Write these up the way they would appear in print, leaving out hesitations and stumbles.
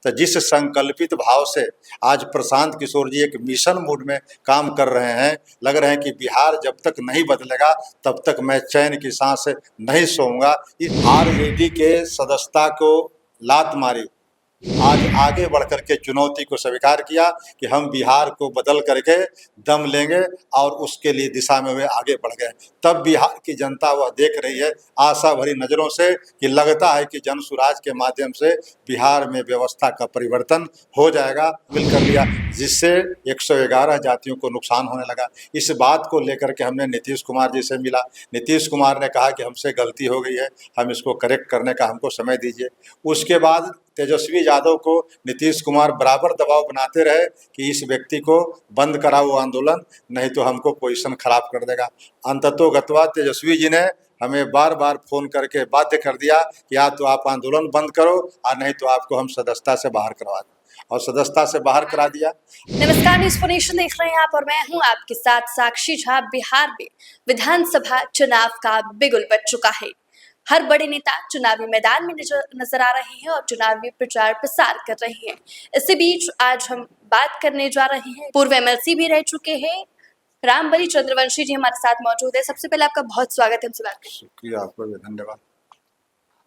तो जिस संकल्पित भाव से आज प्रशांत किशोर जी एक मिशन मोड में काम कर रहे हैं, लग रहे हैं कि बिहार जब तक नहीं बदलेगा तब तक मैं चैन की सांस नहीं सोऊंगा। इस आरजेडी के सदस्यता को लात मारी, आज आगे बढ़ करके चुनौती को स्वीकार किया कि हम बिहार को बदल करके दम लेंगे और उसके लिए दिशा में वे आगे बढ़ गए। तब बिहार की जनता वह देख रही है आशा भरी नज़रों से कि लगता है कि जन सुराज के माध्यम से बिहार में व्यवस्था का परिवर्तन हो जाएगा। मिल कर लिया, जिससे 111 जातियों को नुकसान होने लगा। इस बात को लेकर के हमने नीतीश कुमार जी से मिला। नीतीश कुमार ने कहा कि हमसे गलती हो गई है, हम इसको करेक्ट करने का हमको समय दीजिए। उसके बाद तेजस्वी यादव को नीतीश कुमार बराबर दबाव बनाते रहे कि इस व्यक्ति को बंद कराओ आंदोलन, नहीं तो हमको पोजीशन खराब कर देगा। अंततोगत्वा तेजस्वी जी ने हमें बार बार फोन करके बाध्य कर दिया कि या तो आप आंदोलन बंद करो और नहीं तो आपको हम सदस्यता से बाहर करवा दें, और सदस्यता से बाहर करा दिया। नमस्कार, न्यूज़ फॉर नेशन देख रहे हैं आप और मैं हूं आपके साथ साक्षी झा। बिहार में विधानसभा चुनाव का बिगुल बज चुका है। हर बड़े नेता चुनावी मैदान में नजर आ रहे हैं और चुनावी प्रचार प्रसार कर रहे हैं। इसी बीच आज हम बात करने जा रहे हैं, पूर्व एमएलसी भी रह चुके हैं रामबली चंद्रवंशी जी हमारे साथ मौजूद है। सबसे पहले आपका बहुत स्वागत है हमसे बात करने। शुक्रिया, आपका भी धन्यवाद।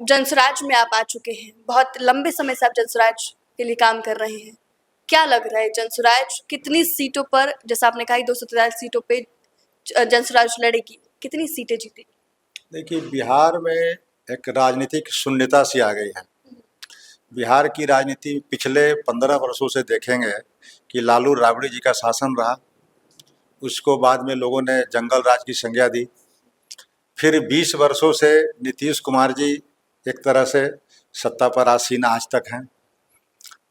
जनसुराज में आप आ चुके हैं, बहुत लंबे समय से आप जनसुराज के लिए काम कर रहे हैं। क्या लग रहा है जनसुराज कितनी सीटों पर, जैसा आपने कहा 243 सीटों पे जनसुराज लड़ेगी, कितनी सीटें जीतेगी? देखिए, बिहार में एक राजनीतिक शून्यता सी आ गई है। बिहार की राजनीति पिछले 15 वर्षों से देखेंगे कि लालू राबड़ी जी का शासन रहा, उसको बाद में लोगों ने जंगल राज की संज्ञा दी। फिर 20 वर्षों से नीतीश कुमार जी एक तरह से सत्ता पर आसीन आज तक हैं।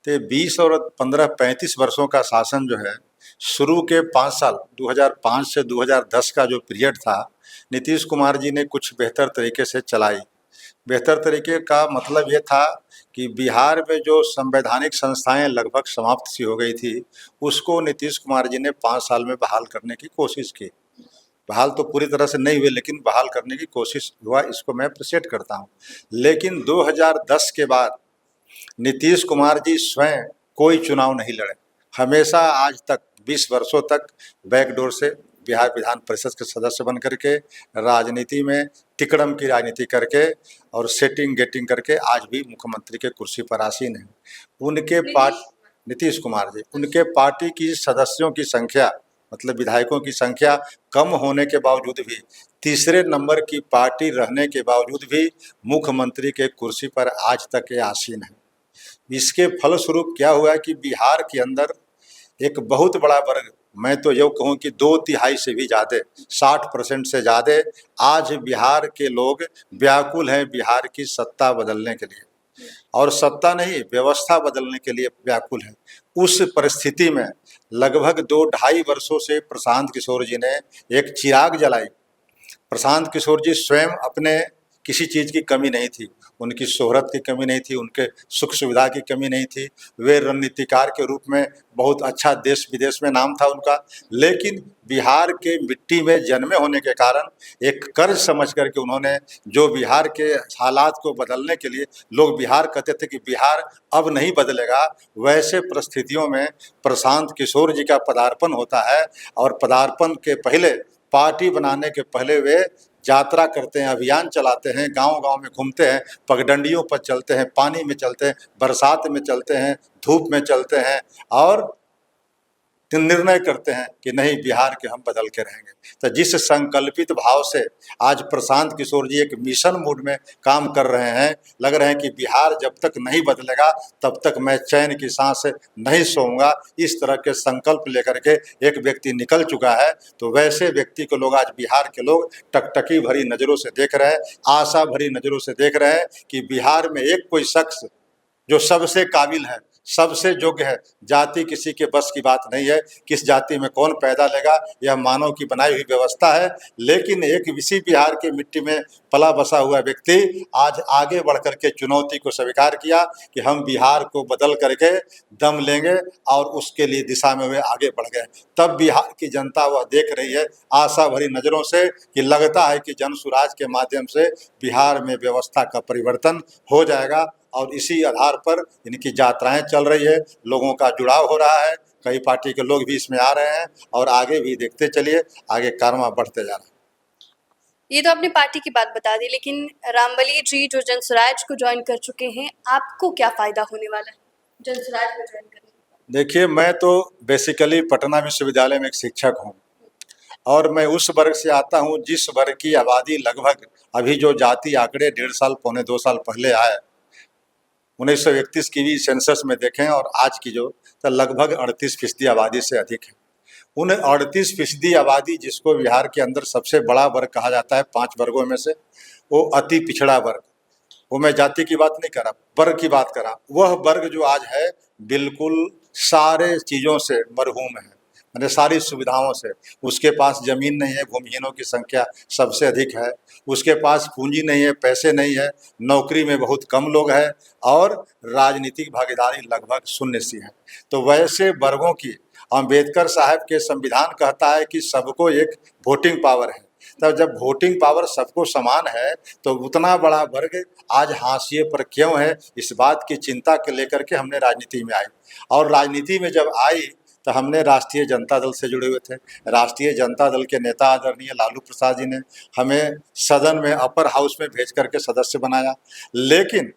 तो 20 और 15 35 वर्षों का शासन जो है, शुरू के 5 साल 2005 से 2010 का जो पीरियड था, नीतीश कुमार जी ने कुछ बेहतर तरीके से चलाई। बेहतर तरीके का मतलब ये था कि बिहार में जो संवैधानिक संस्थाएं लगभग समाप्त सी हो गई थी, उसको नीतीश कुमार जी ने 5 साल में बहाल करने की कोशिश की। बहाल तो पूरी तरह से नहीं हुए, लेकिन बहाल करने की कोशिश हुआ, इसको मैं अप्रिशिएट करता हूँ। लेकिन 2010 के बाद नीतीश कुमार जी स्वयं कोई चुनाव नहीं लड़े। हमेशा आज तक 20 वर्षों तक बैकडोर से बिहार विधान परिषद के सदस्य बन करके राजनीति में टिकड़म की राजनीति करके और सेटिंग गेटिंग करके आज भी मुख्यमंत्री के कुर्सी पर आसीन हैं। उनके नीतीश कुमार जी, उनके पार्टी की सदस्यों की संख्या, मतलब विधायकों की संख्या कम होने के बावजूद भी, तीसरे नंबर की पार्टी रहने के बावजूद भी मुख्यमंत्री के कुर्सी पर आज तक ये आसीन है। इसके फलस्वरूप क्या हुआ कि बिहार के अंदर एक बहुत बड़ा वर्ग, मैं तो यूँ कहूँ कि 2/3 से भी ज़्यादा, 60% से ज़्यादा आज बिहार के लोग व्याकुल हैं बिहार की सत्ता बदलने के लिए, और सत्ता नहीं, व्यवस्था बदलने के लिए व्याकुल है। उस परिस्थिति में लगभग 2-2.5 वर्षों से प्रशांत किशोर जी ने एक चिराग जलाई। प्रशांत किशोर जी स्वयं अपने किसी चीज़ की कमी नहीं थी, उनकी शोहरत की कमी नहीं थी, उनके सुख सुविधा की कमी नहीं थी। वे रणनीतिकार के रूप में बहुत अच्छा देश विदेश में नाम था उनका, लेकिन बिहार के मिट्टी में जन्मे होने के कारण एक कर्ज समझ करके उन्होंने, जो बिहार के हालात को बदलने के लिए लोग बिहार कहते थे कि बिहार अब नहीं बदलेगा, वैसे परिस्थितियों में प्रशांत किशोर जी का पदार्पण होता है। और पदार्पण के पहले, पार्टी बनाने के पहले वे यात्रा करते हैं, अभियान चलाते हैं, गांव-गांव में घूमते हैं, पगडंडियों पर चलते हैं, पानी में चलते हैं, बरसात में चलते हैं, धूप में चलते हैं, और निर्णय करते हैं कि नहीं, बिहार के हम बदल के रहेंगे। तो जिस संकल्पित भाव से आज प्रशांत किशोर जी एक मिशन मोड में काम कर रहे हैं, लग रहे हैं कि बिहार जब तक नहीं बदलेगा तब तक मैं चैन की सांस नहीं सोऊंगा, इस तरह के संकल्प लेकर के एक व्यक्ति निकल चुका है। तो वैसे व्यक्ति को लोग, आज बिहार के लोग टकटकी भरी नज़रों से देख रहे हैं, आशा भरी नज़रों से देख रहे हैं कि बिहार में एक कोई शख्स जो सबसे काबिल है, सबसे योग्य है। जाति किसी के बस की बात नहीं है, किस जाति में कौन पैदा लेगा, यह मानव की बनाई हुई व्यवस्था है। लेकिन एक इसी बिहार की मिट्टी में पला बसा हुआ व्यक्ति आज आगे बढ़ करके चुनौती को स्वीकार किया कि हम बिहार को बदल करके दम लेंगे, और उसके लिए दिशा में वे आगे बढ़ गए। तब बिहार की जनता वह देख रही है आशा भरी नज़रों से कि लगता है कि जन सुराज के माध्यम से बिहार में व्यवस्था का परिवर्तन हो जाएगा, और इसी आधार पर इनकी यात्राएं चल रही है, लोगों का जुड़ाव हो रहा है, कई पार्टी के लोग भी इसमें आ रहे हैं, और आगे भी देखते चलिए, आगे कारवां बढ़ते जा रहा है। ये तो आपने पार्टी की बात बता दी, लेकिन रामबली जी जो जनसुराज को ज्वाइन कर चुके हैं, आपको क्या फायदा होने वाला है जनसुराज को ज्वाइन करने का? देखिए, मैं तो बेसिकली पटना विश्वविद्यालय में एक शिक्षक हूँ, और मैं उस वर्ग से आता हूँ जिस वर्ग की आबादी लगभग अभी जो जाति आंकड़े 1.5 साल पौने 2 साल पहले आए 1931 की भी सेंसस में देखें और आज की जो, तो लगभग 38% आबादी से अधिक है। उन 38% आबादी जिसको बिहार के अंदर सबसे बड़ा वर्ग कहा जाता है 5 वर्गों में से, वो अति पिछड़ा वर्ग, वो मैं जाति की बात नहीं कर रहा, वर्ग की बात कर रहा। वह वर्ग जो आज है बिल्कुल सारे चीज़ों से मरहूम है, मैंने सारी सुविधाओं से। उसके पास ज़मीन नहीं है, भूमिहीनों की संख्या सबसे अधिक है। उसके पास पूंजी नहीं है, पैसे नहीं है, नौकरी में बहुत कम लोग हैं, और राजनीतिक भागीदारी लगभग शून्य सी है। तो वैसे वर्गों की अम्बेडकर साहब के संविधान कहता है कि सबको एक वोटिंग पावर है। तब जब वोटिंग पावर सबको समान है, तो उतना बड़ा वर्ग आज हाशिए पर क्यों है, इस बात की चिंता के लेकर के हमने राजनीति में आई। और राजनीति में जब आई तो हमने राष्ट्रीय जनता दल से जुड़े हुए थे। राष्ट्रीय जनता दल के नेता आदरणीय लालू प्रसाद जी ने हमें सदन में अपर हाउस में भेज करके सदस्य बनाया। लेकिन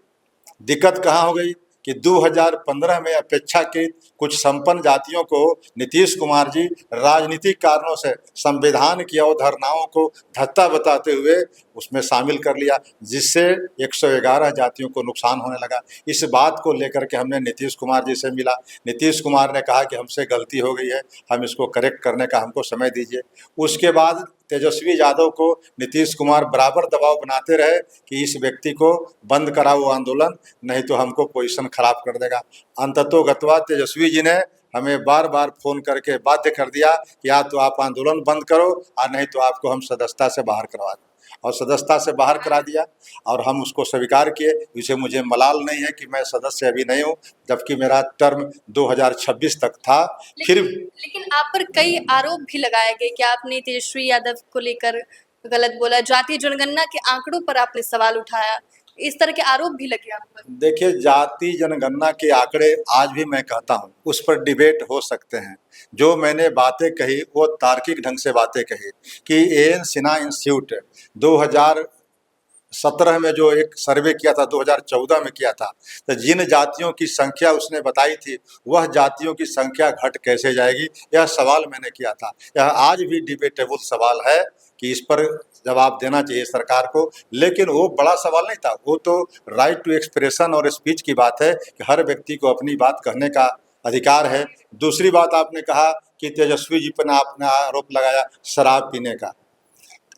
दिक्कत कहाँ हो गई कि 2015 में अपेक्षाकृत कुछ संपन्न जातियों को नीतीश कुमार जी राजनीतिक कारणों से संविधान की अवधारणाओं को धत्ता बताते हुए उसमें शामिल कर लिया, जिससे 111 जातियों को नुकसान होने लगा। इस बात को लेकर के हमने नीतीश कुमार जी से मिला। नीतीश कुमार ने कहा कि हमसे गलती हो गई है, हम इसको करेक्ट करने का हमको समय दीजिए। उसके बाद तेजस्वी यादव को नीतीश कुमार बराबर दबाव बनाते रहे कि इस व्यक्ति को बंद कराओ आंदोलन, नहीं तो हमको पोजीशन खराब कर देगा। अंततोगत्वा तेजस्वी जी ने हमें बार बार फोन करके बाध्य कर दिया कि या तो आप आंदोलन बंद करो, और नहीं तो आपको हम सदस्यता से बाहर करवा दें। और सदस्यता से बाहर करा दिया, और हम उसको स्वीकार किए। इसे मुझे मलाल नहीं है कि मैं सदस्य अभी नहीं हूँ, जबकि मेरा टर्म 2026 तक था। लेकिन आप पर कई आरोप भी लगाए गए कि आपने तेजस्वी यादव को लेकर गलत बोला, जातीय जनगणना के आंकड़ों पर आपने सवाल उठाया, इस तरह के आरोप भी लगे आप पर। देखिए, जाति जनगणना के आंकड़े आज भी मैं कहता हूँ उस पर डिबेट हो सकते हैं। जो मैंने बातें कही वो तार्किक ढंग से बातें कही कि एएन सिन्हा इंस्टीट्यूट 2017 में जो एक सर्वे किया था, 2014 में किया था, तो जिन जातियों की संख्या उसने बताई थी वह जातियों की संख्या घट कैसे जाएगी, यह सवाल मैंने किया था। यह आज भी डिबेटेबल सवाल है कि इस पर जवाब देना चाहिए सरकार को। लेकिन वो बड़ा सवाल नहीं था, वो तो राइट टू एक्सप्रेशन और स्पीच की बात है कि हर व्यक्ति को अपनी बात कहने का अधिकार है। दूसरी बात आपने कहा कि तेजस्वी जी पर आपने आरोप लगाया शराब पीने का।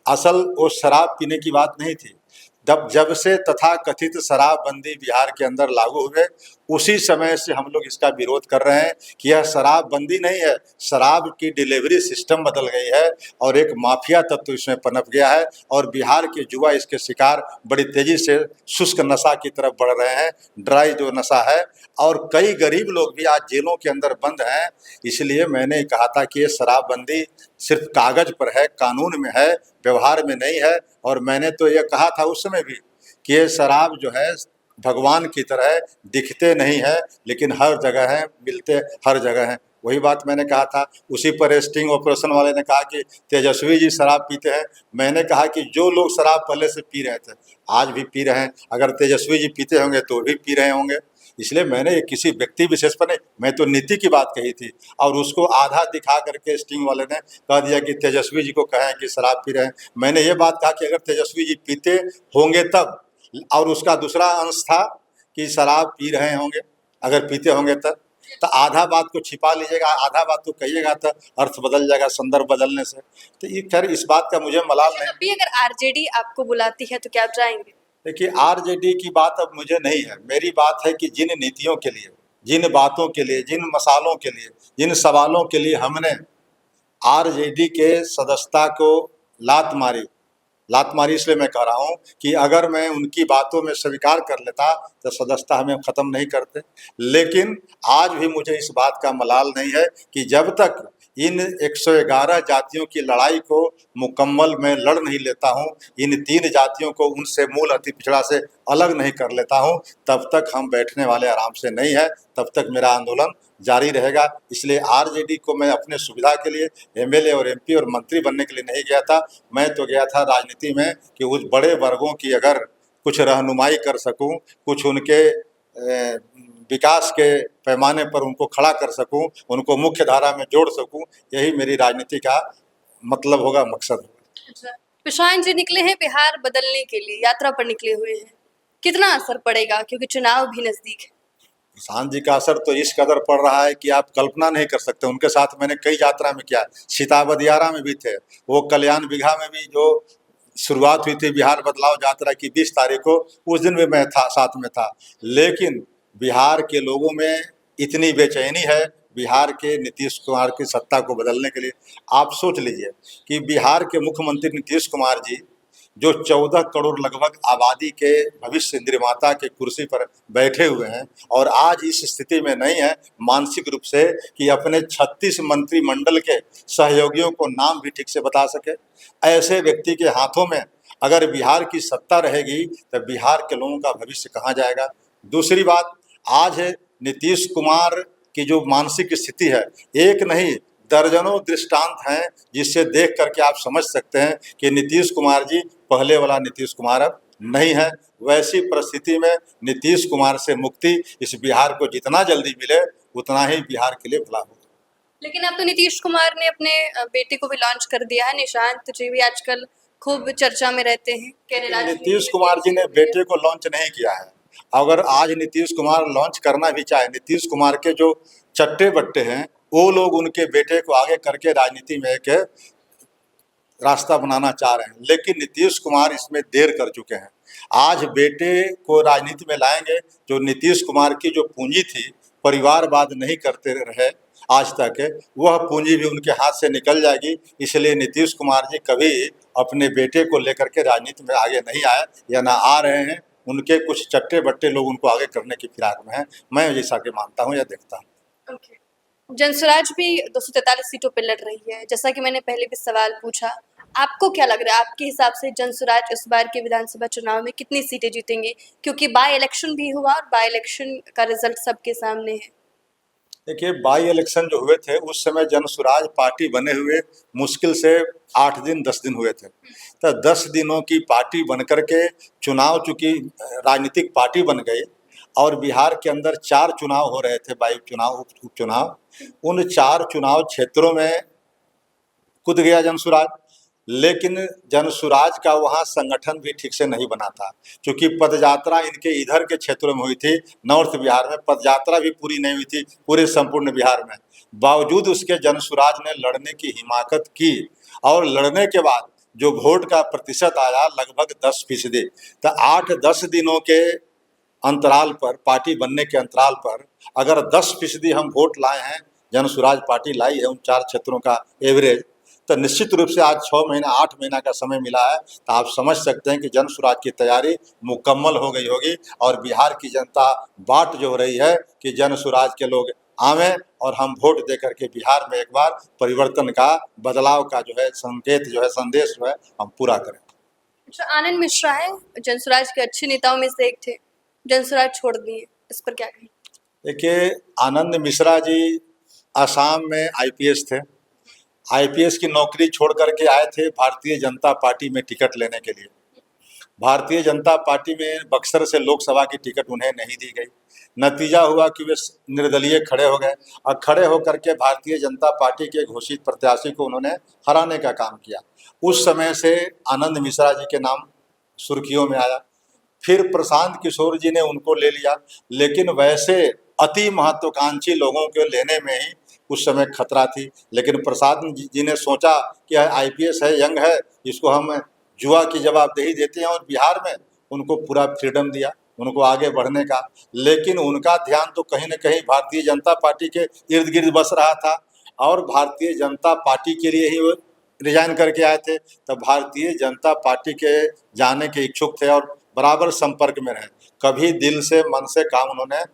असल वो शराब पीने की बात नहीं थी। जब से तथाकथित शराबबंदी बिहार के अंदर लागू हुए, उसी समय से हम लोग इसका विरोध कर रहे हैं कि यह शराबबंदी नहीं है, शराब की डिलीवरी सिस्टम बदल गई है, और एक माफिया तत्व इसमें पनप गया है, और बिहार के युवा इसके शिकार बड़ी तेजी से शुष्क नशा की तरफ बढ़ रहे हैं, ड्राई जो नशा है। और कई गरीब लोग भी आज जेलों के अंदर बंद हैं। इसलिए मैंने कहा था कि ये शराबबंदी सिर्फ कागज पर है, कानून में है, व्यवहार में नहीं है। और मैंने तो ये कहा था उस समय भी कि ये शराब जो है भगवान की तरह दिखते नहीं है, लेकिन हर जगह है, मिलते हर जगह हैं। वही बात मैंने कहा था। उसी पर स्टिंग ऑपरेशन वाले ने कहा कि तेजस्वी जी शराब पीते हैं। मैंने कहा कि जो लोग शराब पहले से पी रहे थे आज भी पी रहे हैं, अगर तेजस्वी जी पीते होंगे तो भी पी रहे होंगे। इसलिए मैंने किसी व्यक्ति विशेष पर नहीं, मैं तो नीति की बात कही थी, और उसको आधा दिखा करके स्टिंग वाले ने कह दिया कि तेजस्वी जी को कहें कि शराब पी रहे हैं। मैंने ये बात कहा कि अगर तेजस्वी जी पीते होंगे तब, और उसका दूसरा अंश था कि शराब पी रहे होंगे, अगर पीते होंगे तब, तो आधा बात को छिपा लीजिएगा, आधा बात को कहिएगा तो अर्थ बदल जाएगा संदर्भ बदलने से। तो ये खैर इस बात का मुझे मलाल नहीं। अभी अगर आरजेडी आपको बुलाती है तो क्या आप जाएंगे? देखिए, आरजेडी की बात अब मुझे नहीं है। मेरी बात है कि जिन नीतियों के लिए, जिन बातों के लिए, जिन मसालों के लिए, जिन सवालों के लिए हमने आरजेडी के सदस्यता को लात मारी, लात मारी इसलिए मैं कह रहा हूँ कि अगर मैं उनकी बातों में स्वीकार कर लेता तो सदस्यता हमें ख़त्म नहीं करते। लेकिन आज भी मुझे इस बात का मलाल नहीं है कि जब तक इन 111 जातियों की लड़ाई को मुकम्मल मैं लड़ नहीं लेता हूँ, इन 3 जातियों को उनसे मूल अति पिछड़ा से अलग नहीं कर लेता हूँ, तब तक हम बैठने वाले आराम से नहीं है, तब तक मेरा आंदोलन जारी रहेगा। इसलिए आरजेडी को मैं अपने सुविधा के लिए एमएलए और एमपी और मंत्री बनने के लिए नहीं गया था। मैं तो गया था राजनीति में कि उस बड़े वर्गों की अगर कुछ रहनुमाई कर सकूं, कुछ उनके विकास के पैमाने पर उनको खड़ा कर सकूं, उनको मुख्य धारा में जोड़ सकूं, यही मेरी राजनीति का मतलब होगा, मकसद होगा। अच्छा, प्रशांत जी निकले हैं बिहार बदलने के लिए, यात्रा पर निकले हुए हैं, कितना असर पड़ेगा क्योंकि चुनाव भी नजदीक है? किसान जी का असर तो इस कदर पड़ रहा है कि आप कल्पना नहीं कर सकते। उनके साथ मैंने कई यात्रा में किया, सीताबदियारा में भी थे, वो कल्याण बिघा में भी जो शुरुआत हुई थी बिहार बदलाव यात्रा की 20 तारीख को, उस दिन भी मैं था, साथ में था। लेकिन बिहार के लोगों में इतनी बेचैनी है बिहार के नीतीश कुमार की सत्ता को बदलने के लिए। आप सोच लीजिए कि बिहार के मुख्यमंत्री नीतीश कुमार जी जो 14 करोड़ लगभग आबादी के भविष्य निर्माता के कुर्सी पर बैठे हुए हैं और आज इस स्थिति में नहीं है मानसिक रूप से कि अपने 36 मंत्रिमंडल के सहयोगियों को नाम भी ठीक से बता सके। ऐसे व्यक्ति के हाथों में अगर बिहार की सत्ता रहेगी तो बिहार के लोगों का भविष्य कहाँ जाएगा। दूसरी बात, आज नीतीश कुमार की जो मानसिक स्थिति है, एक नहीं दर्जनों दृष्टांत हैं जिससे देख करके आप समझ सकते हैं कि नीतीश कुमार जी पहले वाला नीतीश कुमार अब नहीं है। वैसी परिस्थिति में नीतीश कुमार से मुक्ति इस बिहार को जितना जल्दी मिले उतना ही बिहार के लिए भला होगा। लेकिन अब तो नीतीश कुमार ने अपने बेटे को भी लॉन्च कर दिया है, निशांत जी भी आजकल खूब चर्चा में रहते हैं। नीतीश कुमार जी ने बेटे को लॉन्च नहीं किया है। अगर आज नीतीश कुमार लॉन्च करना भी चाहे, नीतीश कुमार के जो चट्टे बट्टे हैं वो लोग उनके बेटे को आगे करके राजनीति में एक रास्ता बनाना चाह रहे हैं, लेकिन नीतीश कुमार इसमें देर कर चुके हैं। आज बेटे को राजनीति में लाएंगे, जो नीतीश कुमार की जो पूंजी थी, परिवारवाद नहीं करते रहे आज तक, वह पूंजी भी उनके हाथ से निकल जाएगी। इसलिए नीतीश कुमार जी कभी अपने बेटे को लेकर के राजनीति में आगे नहीं आए या ना आ रहे हैं। उनके कुछ चट्टे बट्टे लोग उनको आगे करने की फिराक में हैं, मैं जैसा कि मानता हूँ या देखता हूँ। ओके, जनसुराज भी 243 सीटों पर लड़ रही है, जैसा कि मैंने पहले भी सवाल पूछा, आपको क्या लग रहा है, आपके हिसाब से जनसुराज इस बार के विधानसभा चुनाव में कितनी सीटें जीतेंगे? क्योंकि बाई इलेक्शन भी हुआ और बाई इलेक्शन का रिजल्ट सबके सामने है। देखिए, बाई इलेक्शन जो हुए थे उस समय जनसुराज पार्टी बने हुए मुश्किल से 8 दिन 10 दिन हुए थे। तो 10 दिनों की पार्टी बनकर के चुनाव, चूँकि राजनीतिक पार्टी बन गई और बिहार के अंदर 4 चुनाव हो रहे थे, बाई चुनाव, उपचुनाव, उन 4 चुनाव क्षेत्रों में कूद गया जनसुराज। लेकिन जनसुराज का वहाँ संगठन भी ठीक से नहीं बना था, क्योंकि पदयात्रा इनके इधर के क्षेत्रों में हुई थी, नॉर्थ बिहार में पदयात्रा भी पूरी नहीं हुई थी पूरे संपूर्ण बिहार में। बावजूद उसके जनसुराज ने लड़ने की हिमाकत की और लड़ने के बाद जो वोट का प्रतिशत आया लगभग 10%। तो 8-10 दिनों के अंतराल पर, पार्टी बनने के अंतराल पर अगर 10% हम वोट लाए हैं, जनसुराज पार्टी लाई है उन 4 क्षेत्रों का एवरेज, तो निश्चित रूप से आज 6 महीना 8 महीना का समय मिला है, तो आप समझ सकते हैं कि जनसुराज की तैयारी मुकम्मल हो गई होगी और बिहार की जनता बाट जो हो रही है कि जनसुराज के लोग आवें और हम वोट दे करके बिहार में एक बार परिवर्तन का, बदलाव का जो है संकेत, जो है संदेश जो है हम पूरा करें। अच्छा, आनंद मिश्रा है, जनसुराज के अच्छे नेताओं में से एक थे, जनसुराज छोड़ दिए, इस पर क्या कहें? देखिए, आनंद मिश्रा जी असम में आईपीएस थे, आईपीएस की नौकरी छोड़ करके आए थे भारतीय जनता पार्टी में टिकट लेने के लिए। भारतीय जनता पार्टी में बक्सर से लोकसभा की टिकट उन्हें नहीं दी गई। नतीजा हुआ कि वे निर्दलीय खड़े हो गए और खड़े होकर के भारतीय जनता पार्टी के घोषित प्रत्याशी को उन्होंने हराने का काम किया। उस समय से आनंद मिश्रा जी के नाम सुर्खियों में आया। फिर प्रशांत किशोर जी ने उनको ले लिया, लेकिन वैसे अति महत्वाकांक्षी लोगों को लेने में ही उस समय खतरा थी। लेकिन प्रशांत जी ने सोचा कि आईपीएस है, यंग है, इसको हम जुआ की जवाबदेही देते हैं, और बिहार में उनको पूरा फ्रीडम दिया, उनको आगे बढ़ने का। लेकिन उनका ध्यान तो कहीं न कहीं भारतीय जनता पार्टी के इर्द गिर्द बस रहा था और भारतीय जनता पार्टी के लिए ही वो रिजाइन करके आए थे, तब भारतीय जनता पार्टी के जाने के इच्छुक थे और बराबर संपर्क में रहे। कभी दिल से मन से काम उन्होंने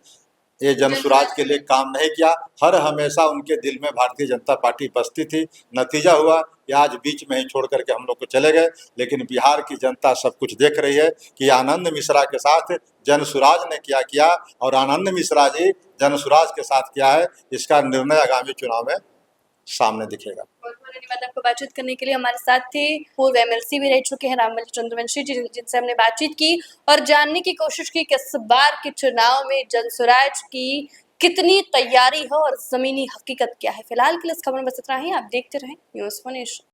ये जन सुराज के लिए काम नहीं किया। हर हमेशा उनके दिल में भारतीय जनता पार्टी बसती थी। नतीजा हुआ कि आज बीच में ही छोड़ करके हम लोग को चले गए, लेकिन बिहार की जनता सब कुछ देख रही है कि आनंद मिश्रा के साथ जन सुराज ने क्या किया और आनंद मिश्रा जी जन सुराज के साथ क्या है, इसका निर्णय आगामी चुनाव में सामने दिखेगा। बहुत बहुत धन्यवाद आपको बातचीत करने के लिए। हमारे साथ थे पूर्व एमएलसी भी रह चुके हैं रामबली चंद्रवंशी जी, जिनसे हमने बातचीत की और जानने की कोशिश की कि इस बार के चुनाव में जनसुराज की कितनी तैयारी है और जमीनी हकीकत क्या है। फिलहाल के लिए इस खबर में बस इतना ही। आप देखते रहें न्यूज़ 1 नेशन।